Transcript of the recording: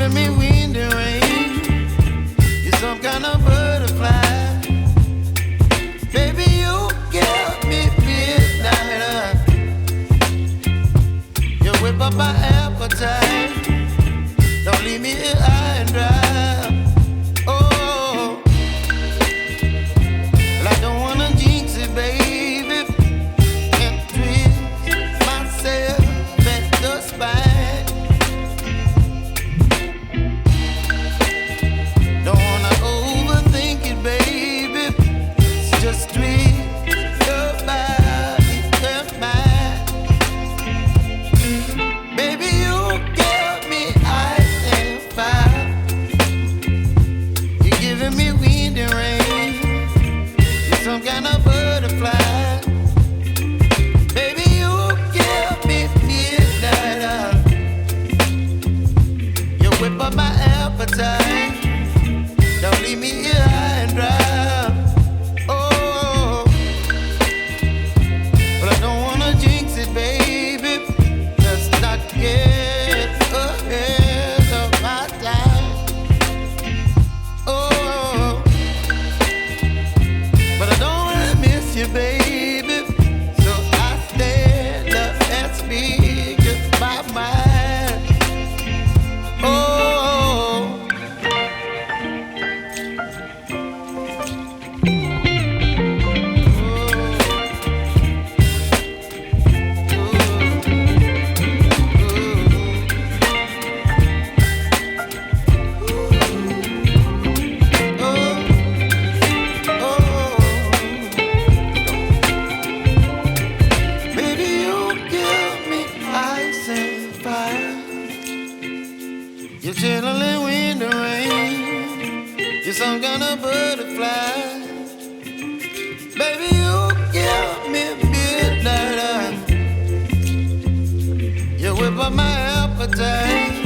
giving me wind and rain. You're some kind of butterfly. Baby, you give me midnight. You whip up my appetite. Don't leave me here high and dry. Oh, well, I don't wanna jinx it, baby, and twist myself at the spine. Don't wanna overthink it, baby. It's just twist your body and mine. Baby, you give me ice and fire. You're giving me wind and rain. You're some kind of butterfly. Baby, you give me midnight. You whip up my appetite. Don't leave me here high and dry. Oh, but I don't wanna jinx it, baby. Let's not get ahead of my time. Oh, but I don't wanna miss you, baby. So I stand up and speak just my mind. Oh. Baby, you give me ice and fire. You're chilling wind and rain. You're some kind of butterfly. Baby, you give me midnight. You whip up my appetite.